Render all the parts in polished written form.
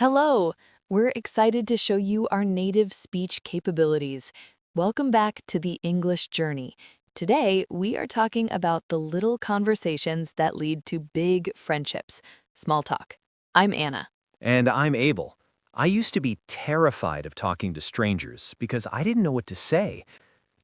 Hello! We're excited to show you our native speech capabilities. Welcome back to the English journey. Today, we are talking about the little conversations that lead to big friendships, small talk. I'm Anna. And I'm Abel. I used to be terrified of talking to strangers because I didn't know what to say.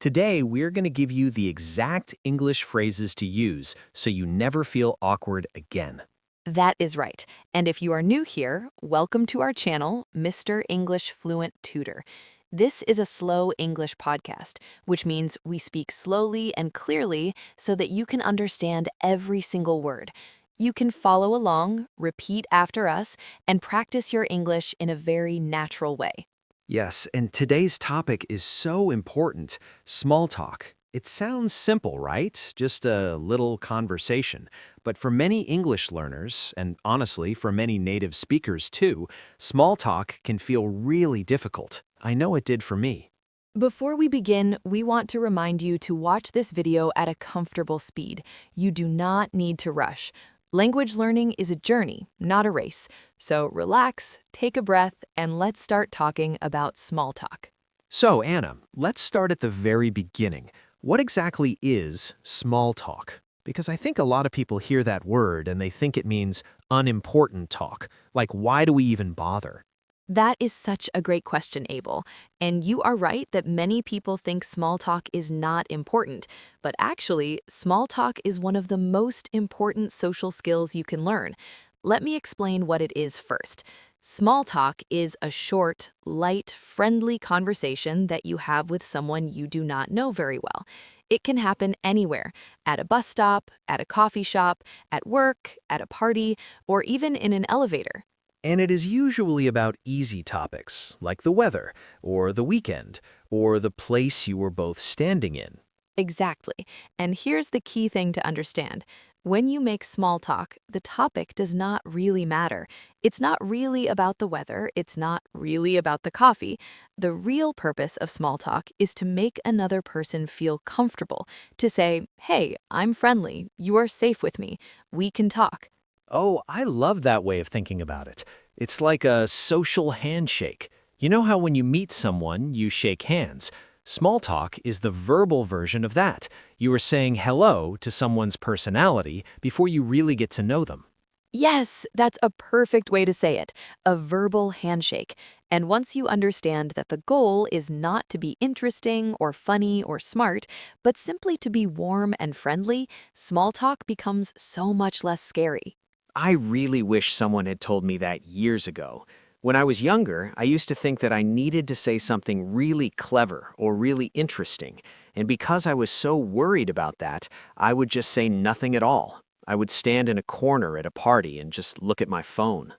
Today, we're going to give you the exact English phrases to use so you never feel awkward again. That is right. And if you are new here, welcome to our channel, Mr. English Fluent Tutor. This is a slow English podcast, which means we speak slowly and clearly so that you can understand every single word. You can follow along, repeat after us, and practice your English in a very natural way. Yes, and today's topic is so important, small talk. It sounds simple, right? Just a little conversation. But for many English learners, and honestly for many native speakers too, small talk can feel really difficult. I know it did for me. Before we begin, we want to remind you to watch this video at a comfortable speed. You do not need to rush. Language learning is a journey, not a race. So relax, take a breath, and let's start talking about small talk. So, Anna, let's start at the very beginning. What exactly is small talk? Because I think a lot of people hear that word and they think it means unimportant talk. Like, why do we even bother? That is such a great question, Abel. And you are right that many people think small talk is not important. But actually, small talk is one of the most important social skills you can learn. Let me explain what it is first. Small talk is a short, light, friendly conversation that you have with someone you do not know very well. It can happen anywhere, at a bus stop, at a coffee shop, at work, at a party, or even in an elevator. And it is usually about easy topics, like the weather, or the weekend, or the place you were both standing in. Exactly. And here's the key thing to understand. When you make small talk, the topic does not really matter. It's not really about the weather. It's not really about the coffee. The real purpose of small talk is to make another person feel comfortable, to say, hey, I'm friendly. You are safe with me. We can talk. Oh, I love that way of thinking about it. It's like a social handshake. You know how when you meet someone, you shake hands? Small talk is the verbal version of that. You are saying hello to someone's personality before you really get to know them. Yes, that's a perfect way to say it, a verbal handshake. And once you understand that the goal is not to be interesting or funny or smart, but simply to be warm and friendly, small talk becomes so much less scary. I really wish someone had told me that years ago. When I was younger, I used to think that I needed to say something really clever or really interesting, and because I was so worried about that, I would just say nothing at all. I would stand in a corner at a party and just look at my phone.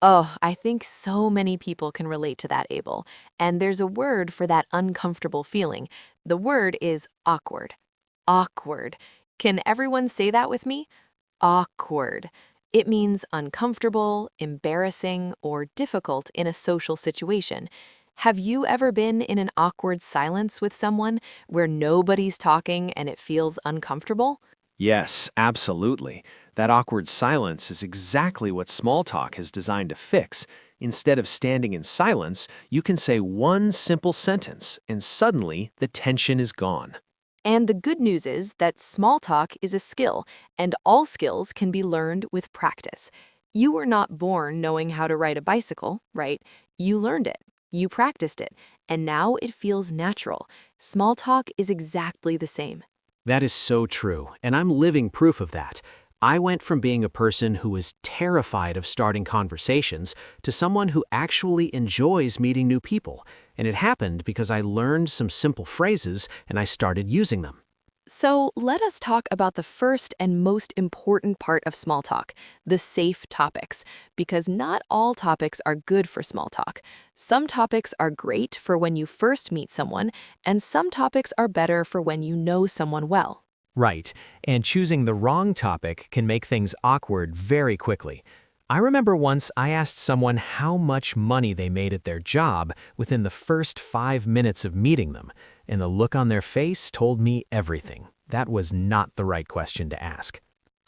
Oh, I think so many people can relate to that, Abel. And there's a word for that uncomfortable feeling. The word is awkward. Awkward. Can everyone say that with me? Awkward. It means uncomfortable, embarrassing, or difficult in a social situation. Have you ever been in an awkward silence with someone where nobody's talking and it feels uncomfortable? Yes, absolutely. That awkward silence is exactly what small talk is designed to fix. Instead of standing in silence, you can say one simple sentence, and suddenly the tension is gone. And the good news is that small talk is a skill, and all skills can be learned with practice. You were not born knowing how to ride a bicycle, right? You learned it, you practiced it, and now it feels natural. Small talk is exactly the same. That is so true, and I'm living proof of that. I went from being a person who was terrified of starting conversations to someone who actually enjoys meeting new people, and it happened because I learned some simple phrases and I started using them. So let us talk about the first and most important part of small talk, the safe topics, because not all topics are good for small talk. Some topics are great for when you first meet someone, and some topics are better for when you know someone well. Right, and choosing the wrong topic can make things awkward very quickly. I remember once I asked someone how much money they made at their job within the first 5 minutes of meeting them, and the look on their face told me everything. That was not the right question to ask.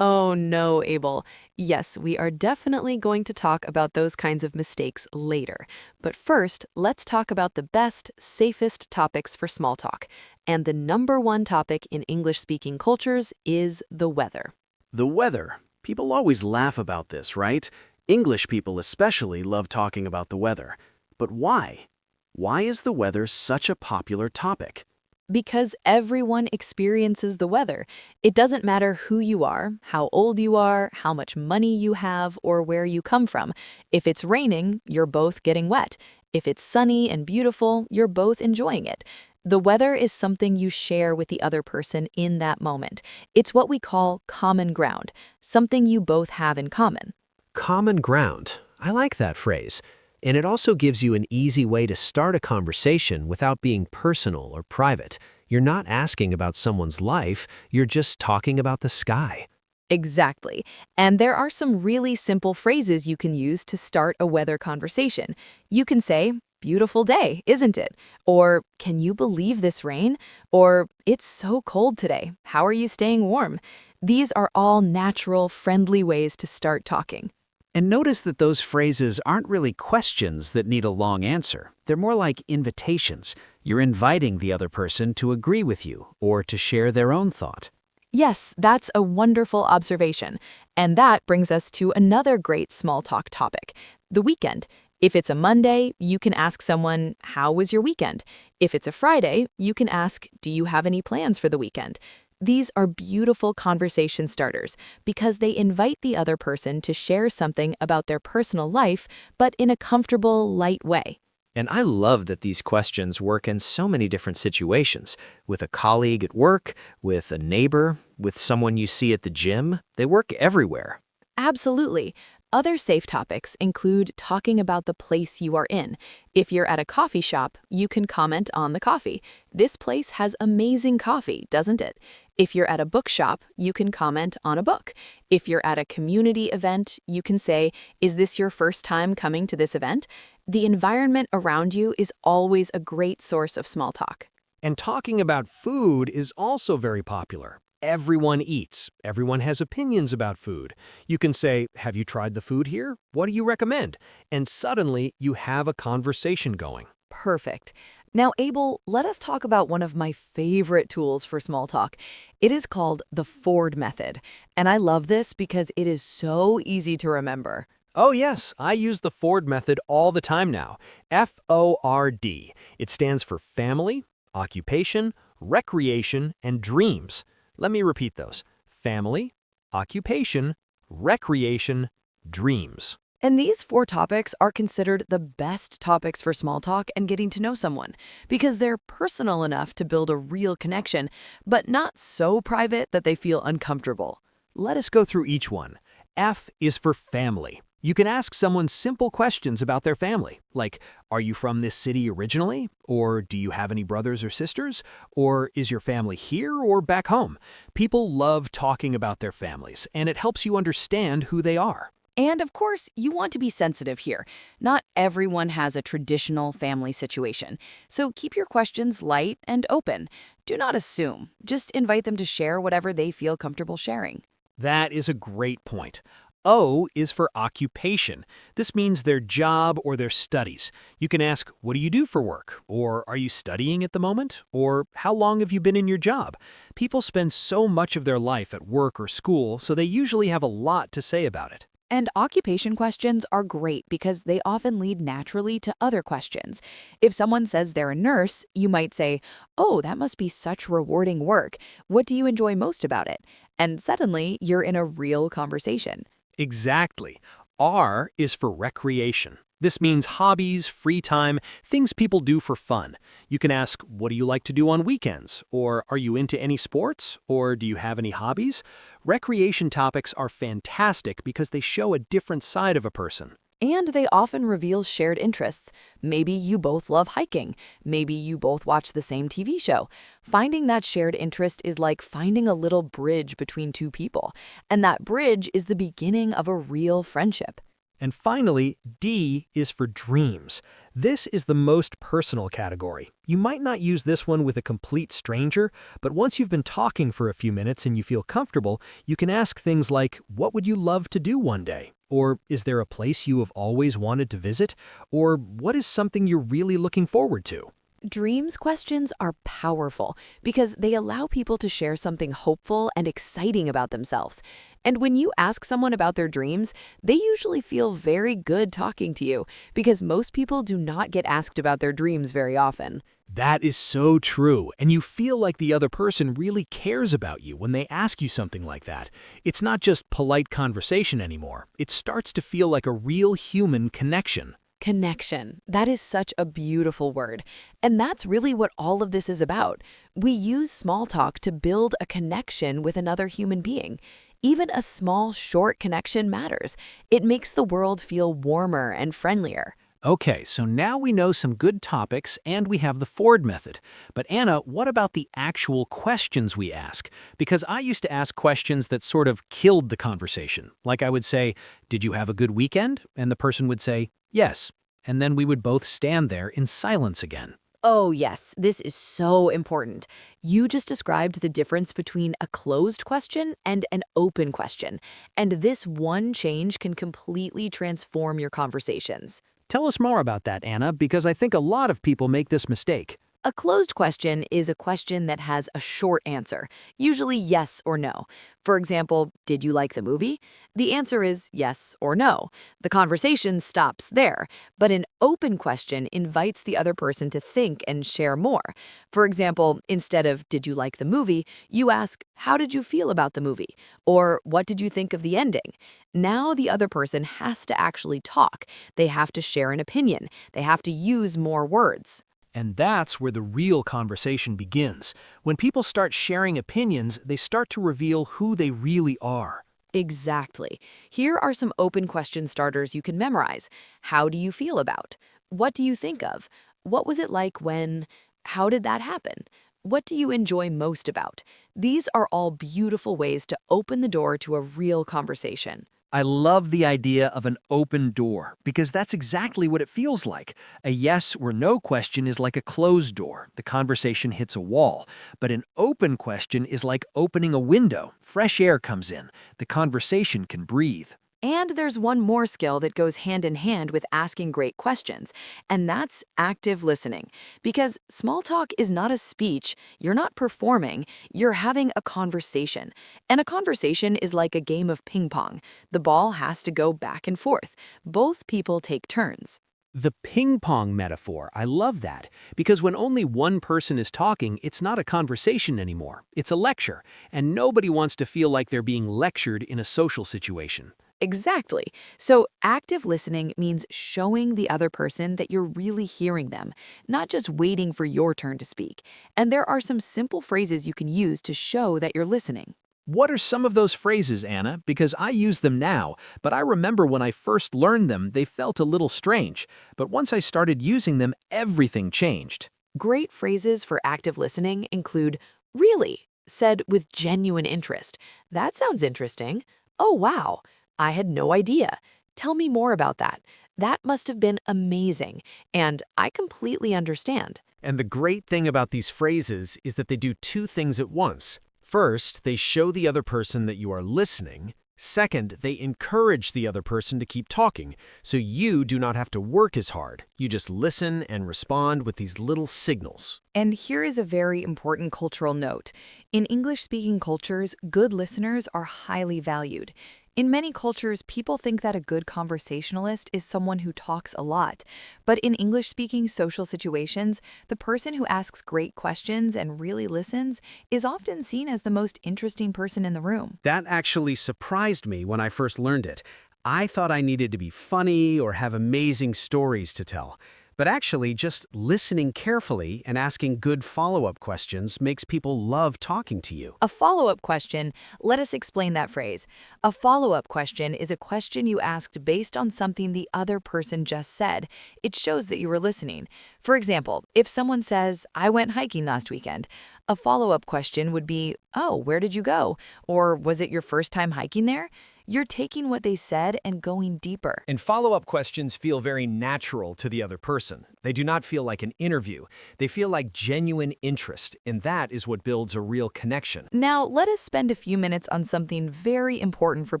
Oh no, Abel. Yes, we are definitely going to talk about those kinds of mistakes later. But first, let's talk about the best, safest topics for small talk. And the number one topic in English-speaking cultures is the weather. The weather. People always laugh about this, right? English people especially love talking about the weather. But why? Why is the weather such a popular topic? Because everyone experiences the weather. It doesn't matter who you are, how old you are, how much money you have, or where you come from. If it's raining, you're both getting wet. If it's sunny and beautiful, you're both enjoying it. The weather is something you share with the other person in that moment. It's what we call common ground, something you both have in common. Common ground. I like that phrase. And it also gives you an easy way to start a conversation without being personal or private. You're not asking about someone's life, you're just talking about the sky. Exactly. And there are some really simple phrases you can use to start a weather conversation. You can say, "Beautiful day, isn't it?" Or, "Can you believe this rain?" Or, "It's so cold today. How are you staying warm?" These are all natural, friendly ways to start talking. And notice that those phrases aren't really questions that need a long answer. They're more like invitations. You're inviting the other person to agree with you or to share their own thought. Yes, that's a wonderful observation. And that brings us to another great small talk topic, the weekend. If it's a Monday, you can ask someone, "How was your weekend?" If it's a Friday, you can ask, "Do you have any plans for the weekend?" These are beautiful conversation starters because they invite the other person to share something about their personal life, but in a comfortable, light way. And I love that these questions work in so many different situations. With a colleague at work, with a neighbor, with someone you see at the gym. They work everywhere. Absolutely. Other safe topics include talking about the place you are in. If you're at a coffee shop, you can comment on the coffee. "This place has amazing coffee, doesn't it?" If you're at a bookshop, you can comment on a book. If you're at a community event, you can say, "Is this your first time coming to this event?" The environment around you is always a great source of small talk. And talking about food is also very popular. Everyone eats. Everyone has opinions about food. You can say, "Have you tried the food here? What do you recommend?" And suddenly you have a conversation going. Perfect. Now, Abel, let us talk about one of my favorite tools for small talk. It is called the Ford method. And I love this because it is so easy to remember. Oh yes, I use the Ford method all the time now. FORD. It stands for family, occupation, recreation, and dreams. Let me repeat those. Family, occupation, recreation, dreams. And these four topics are considered the best topics for small talk and getting to know someone because they're personal enough to build a real connection, but not so private that they feel uncomfortable. Let us go through each one. F is for family. You can ask someone simple questions about their family, like, "Are you from this city originally?" Or, "Do you have any brothers or sisters?" Or, "Is your family here or back home?" People love talking about their families, and it helps you understand who they are. And of course, you want to be sensitive here. Not everyone has a traditional family situation. So keep your questions light and open. Do not assume. Just invite them to share whatever they feel comfortable sharing. That is a great point. O is for occupation. This means their job or their studies. You can ask, "What do you do for work?" Or, "Are you studying at the moment?" Or, "How long have you been in your job?" People spend so much of their life at work or school, so they usually have a lot to say about it. And occupation questions are great because they often lead naturally to other questions. If someone says they're a nurse, you might say, "Oh, that must be such rewarding work. What do you enjoy most about it?" And suddenly, you're in a real conversation. Exactly. R is for recreation. This means hobbies, free time, things people do for fun. You can ask, "What do you like to do on weekends?" Or, "Are you into any sports?" Or, "Do you have any hobbies?" Recreation topics are fantastic because they show a different side of a person. And they often reveal shared interests. Maybe you both love hiking. Maybe you both watch the same TV show. Finding that shared interest is like finding a little bridge between two people. And that bridge is the beginning of a real friendship. And finally, D is for dreams. This is the most personal category. You might not use this one with a complete stranger, but once you've been talking for a few minutes and you feel comfortable, you can ask things like, what would you love to do one day? Or is there a place you have always wanted to visit? Or what is something you're really looking forward to? Dreams questions are powerful because they allow people to share something hopeful and exciting about themselves. And when you ask someone about their dreams, they usually feel very good talking to you because most people do not get asked about their dreams very often. That is so true, and you feel like the other person really cares about you when they ask you something like that. It's not just polite conversation anymore. It starts to feel like a real human connection. Connection. That is such a beautiful word. And that's really what all of this is about. We use small talk to build a connection with another human being. Even a small, short connection matters. It makes the world feel warmer and friendlier. Okay, so now we know some good topics and we have the Ford method. But Anna, what about the actual questions we ask? Because I used to ask questions that sort of killed the conversation. Like I would say, "Did you have a good weekend?" And the person would say, "Yes." And then we would both stand there in silence again. Oh, yes, this is so important. You just described the difference between a closed question and an open question. And this one change can completely transform your conversations. Tell us more about that, Anna, because I think a lot of people make this mistake. A closed question is a question that has a short answer, usually yes or no. For example, did you like the movie? The answer is yes or no. The conversation stops there, but an open question invites the other person to think and share more. For example, instead of did you like the movie, you ask how did you feel about the movie? Or what did you think of the ending? Now the other person has to actually talk. They have to share an opinion. They have to use more words. And that's where the real conversation begins. When people start sharing opinions, they start to reveal who they really are. Exactly. Here are some open question starters you can memorize. How do you feel about? What do you think of? What was it like when? How did that happen? What do you enjoy most about? These are all beautiful ways to open the door to a real conversation. I love the idea of an open door because that's exactly what it feels like. A yes or no question is like a closed door. The conversation hits a wall. But an open question is like opening a window. Fresh air comes in. The conversation can breathe. And there's one more skill that goes hand in hand with asking great questions, and that's active listening. Because small talk is not a speech, you're not performing, you're having a conversation. And a conversation is like a game of ping pong. The ball has to go back and forth. Both people take turns. The ping pong metaphor, I love that. Because when only one person is talking, it's not a conversation anymore. It's a lecture. And nobody wants to feel like they're being lectured in a social situation. Exactly. So active listening means showing the other person that you're really hearing them, not just waiting for your turn to speak. And there are some simple phrases you can use to show that you're listening. What are some of those phrases, Anna? Because I use them now, but I remember when I first learned them, they felt a little strange. But once I started using them, everything changed. Great phrases for active listening include really, said with genuine interest. That sounds interesting. Oh, wow. I had no idea. Tell me more about that. That must have been amazing. And I completely understand. And the great thing about these phrases is that they do two things at once. First, they show the other person that you are listening. Second, they encourage the other person to keep talking, so you do not have to work as hard. You just listen and respond with these little signals. And here is a very important cultural note. In English-speaking cultures, good listeners are highly valued. In many cultures, people think that a good conversationalist is someone who talks a lot. But in English-speaking social situations, the person who asks great questions and really listens is often seen as the most interesting person in the room. That actually surprised me when I first learned it. I thought I needed to be funny or have amazing stories to tell. But actually, just listening carefully and asking good follow-up questions makes people love talking to you. A follow-up question, let us explain that phrase. A follow-up question is a question you asked based on something the other person just said. It shows that you were listening. For example, if someone says, I went hiking last weekend, a follow-up question would be, oh, where did you go? Or was it your first time hiking there? You're taking what they said and going deeper. And follow-up questions feel very natural to the other person. They do not feel like an interview. They feel like genuine interest, and that is what builds a real connection. Now, let us spend a few minutes on something very important for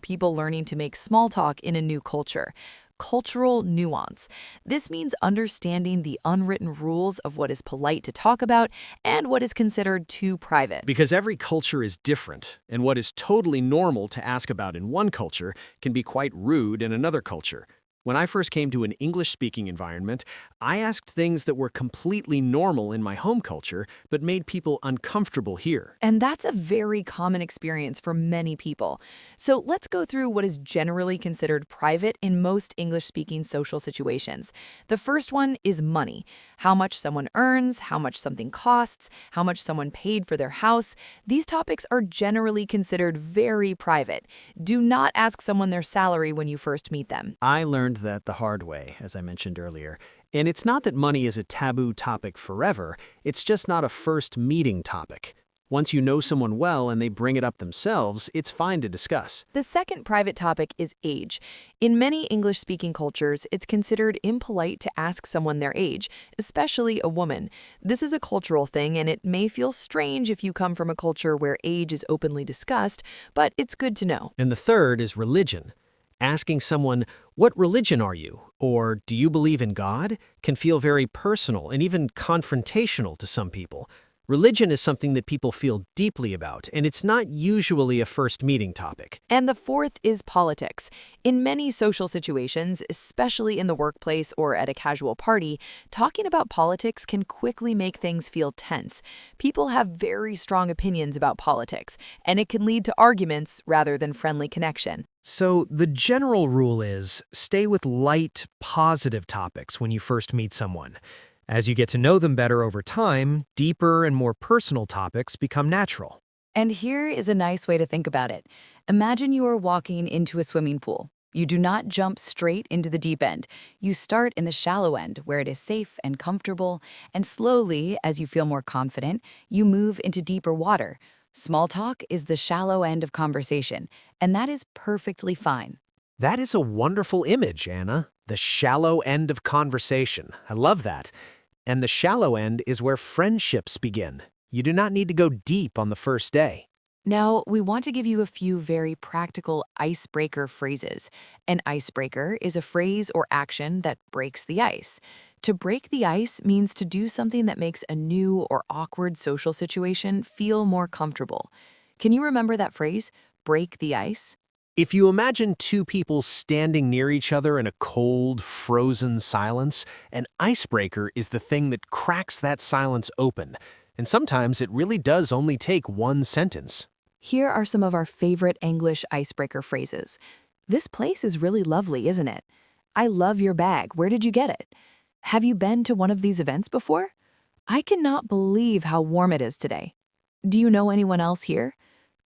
people learning to make small talk in a new culture. Cultural nuance. This means understanding the unwritten rules of what is polite to talk about and what is considered too private. Because every culture is different, and what is totally normal to ask about in one culture can be quite rude in another culture. When I first came to an English-speaking environment, I asked things that were completely normal in my home culture, but made people uncomfortable here. And that's a very common experience for many people. So let's go through what is generally considered private in most English-speaking social situations. The first one is money. How much someone earns, how much something costs, how much someone paid for their house. These topics are generally considered very private. Do not ask someone their salary when you first meet them. I learned that the hard way, as I mentioned earlier. And it's not that money is a taboo topic forever, it's just not a first meeting topic. Once you know someone well and they bring it up themselves, it's fine to discuss. The second private topic is age. In many English-speaking cultures, it's considered impolite to ask someone their age, especially a woman. This is a cultural thing, and it may feel strange if you come from a culture where age is openly discussed, but it's good to know. And the third is religion. Asking someone, "What religion are you?" or "Do you believe in God?" can feel very personal and even confrontational to some people. Religion is something that people feel deeply about, and it's not usually a first meeting topic. And the fourth is politics. In many social situations, especially in the workplace or at a casual party, talking about politics can quickly make things feel tense. People have very strong opinions about politics, and it can lead to arguments rather than friendly connection. So the general rule is stay with light, positive topics when you first meet someone. As you get to know them better over time, deeper and more personal topics become natural. And here is a nice way to think about it. Imagine you are walking into a swimming pool. You do not jump straight into the deep end. You start in the shallow end, where it is safe and comfortable, and slowly, as you feel more confident, you move into deeper water. Small talk is the shallow end of conversation, and that is perfectly fine. That is a wonderful image, Anna. The shallow end of conversation. I love that. And the shallow end is where friendships begin. You do not need to go deep on the first day. Now, we want to give you a few very practical icebreaker phrases. An icebreaker is a phrase or action that breaks the ice. To break the ice means to do something that makes a new or awkward social situation feel more comfortable. Can you remember that phrase, break the ice? If you imagine two people standing near each other in a cold, frozen silence, an icebreaker is the thing that cracks that silence open. And sometimes it really does only take one sentence. Here are some of our favorite English icebreaker phrases. This place is really lovely, isn't it? I love your bag. Where did you get it? Have you been to one of these events before? I cannot believe how warm it is today. Do you know anyone else here?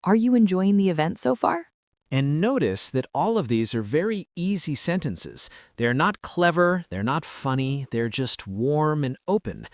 Are you enjoying the event so far? And notice that all of these are very easy sentences. They're not clever, they're not funny, they're just warm and open.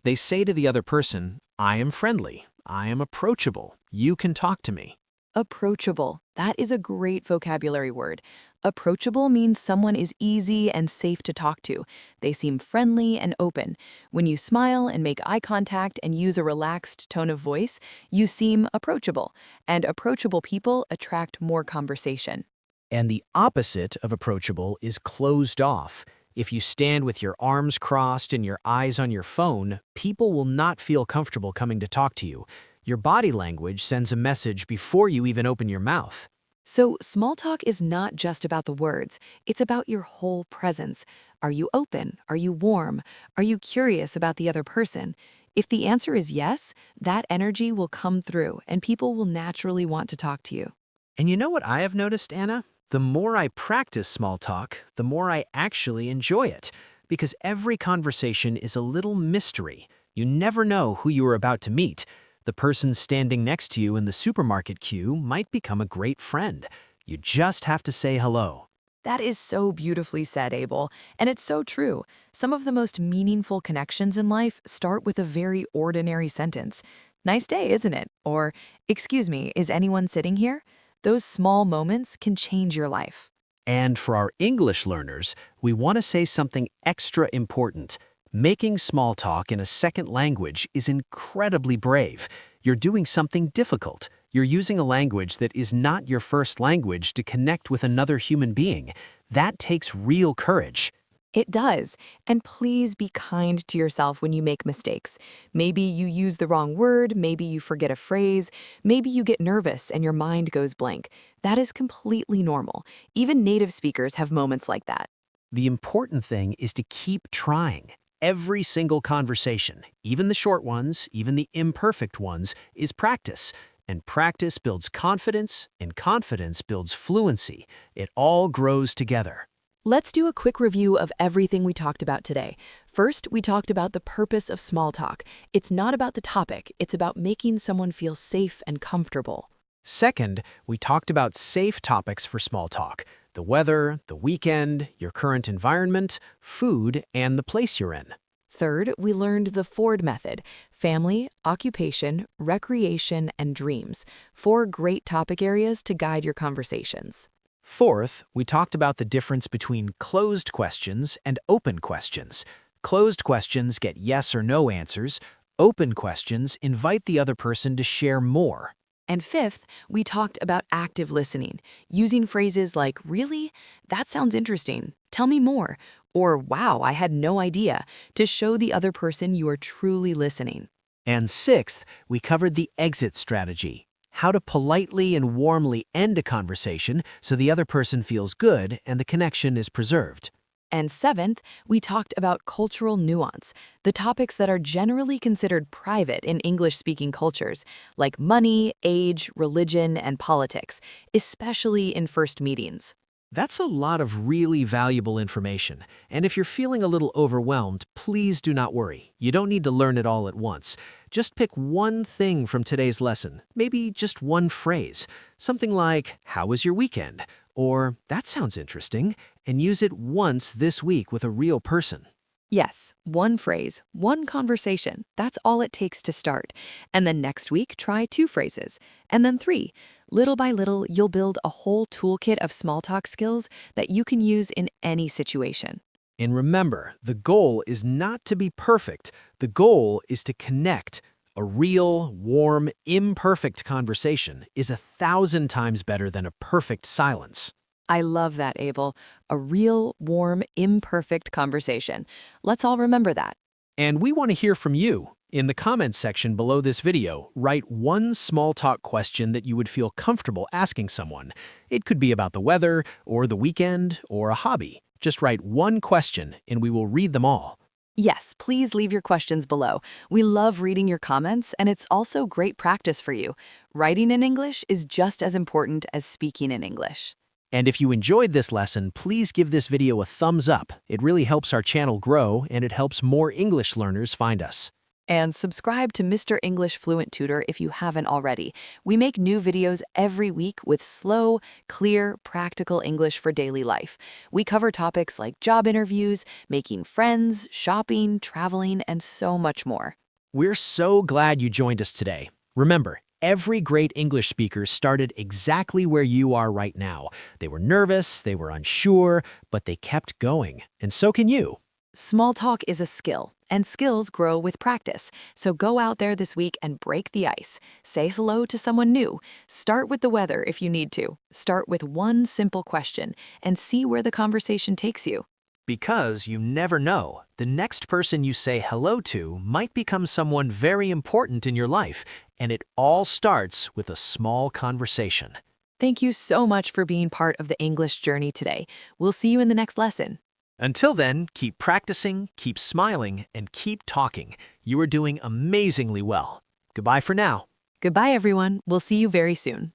They say to the other person, I am friendly, I am approachable, you can talk to me. Approachable. That is a great vocabulary word. Approachable means someone is easy and safe to talk to. They seem friendly and open. When you smile and make eye contact and use a relaxed tone of voice, you seem approachable. And approachable people attract more conversation. And the opposite of approachable is closed off. If you stand with your arms crossed and your eyes on your phone, people will not feel comfortable coming to talk to you. Your body language sends a message before you even open your mouth. So small talk is not just about the words. It's about your whole presence. Are you open? Are you warm? Are you curious about the other person? If the answer is yes, that energy will come through and people will naturally want to talk to you. And you know what I have noticed, Anna? The more I practice small talk, the more I actually enjoy it. Because every conversation is a little mystery. You never know who you are about to meet. The person standing next to you in the supermarket queue might become a great friend. You just have to say hello. That is so beautifully said, Abel, and it's so true. Some of the most meaningful connections in life start with a very ordinary sentence. Nice day, isn't it? Or, excuse me, is anyone sitting here? Those small moments can change your life. And for our English learners, we want to say something extra important. Making small talk in a second language is incredibly brave. You're doing something difficult. You're using a language that is not your first language to connect with another human being. That takes real courage. It does. And please be kind to yourself when you make mistakes. Maybe you use the wrong word, maybe you forget a phrase, maybe you get nervous and your mind goes blank. That is completely normal. Even native speakers have moments like that. The important thing is to keep trying. Every single conversation, even the short ones, even the imperfect ones, is practice. And practice builds confidence, and confidence builds fluency. It all grows together. Let's do a quick review of everything we talked about today. First, we talked about the purpose of small talk. It's not about the topic, it's about making someone feel safe and comfortable. Second, we talked about safe topics for small talk: the weather, the weekend, your current environment, food, and the place you're in. Third, we learned the Ford method: family, occupation, recreation, and dreams. 4 great topic areas to guide your conversations. Fourth, we talked about the difference between closed questions and open questions. Closed questions get yes or no answers. Open questions invite the other person to share more. And fifth, we talked about active listening, using phrases like, "Really? That sounds interesting. Tell me more." Or, "Wow, I had no idea," to show the other person you are truly listening. And sixth, we covered the exit strategy: how to politely and warmly end a conversation so the other person feels good and the connection is preserved. And seventh, we talked about cultural nuance, the topics that are generally considered private in English-speaking cultures, like money, age, religion, and politics, especially in first meetings. That's a lot of really valuable information, and if you're feeling a little overwhelmed, please do not worry. You don't need to learn it all at once. Just pick one thing from today's lesson, maybe just one phrase. Something like, "How was your weekend?" Or, "That sounds interesting," and use it once this week with a real person. Yes, one phrase, one conversation. That's all it takes to start. And then next week, try 2 phrases. And then 3. Little by little, you'll build a whole toolkit of small talk skills that you can use in any situation. And remember, the goal is not to be perfect. The goal is to connect. A real, warm, imperfect conversation is 1,000 times better than a perfect silence. I love that, Abel. A real, warm, imperfect conversation. Let's all remember that. And we want to hear from you. In the comments section below this video, write one small talk question that you would feel comfortable asking someone. It could be about the weather, or the weekend, or a hobby. Just write one question, and we will read them all. Yes, please leave your questions below. We love reading your comments, and it's also great practice for you. Writing in English is just as important as speaking in English. And if you enjoyed this lesson, please give this video a thumbs up. It really helps our channel grow, and it helps more English learners find us. And subscribe to Mr. English Fluent Tutor if you haven't already. We make new videos every week with slow, clear, practical English for daily life. We cover topics like job interviews, making friends, shopping, traveling, and so much more. We're so glad you joined us today. Remember, every great English speaker started exactly where you are right now. They were nervous, they were unsure, but they kept going. And so can you. Small talk is a skill, and skills grow with practice. So go out there this week and break the ice. Say hello to someone new. Start with the weather if you need to. Start with one simple question and see where the conversation takes you. Because you never know, the next person you say hello to might become someone very important in your life, and it all starts with a small conversation. Thank you so much for being part of the English journey today. We'll see you in the next lesson. Until then, keep practicing, keep smiling, and keep talking. You are doing amazingly well. Goodbye for now. Goodbye, everyone. We'll see you very soon.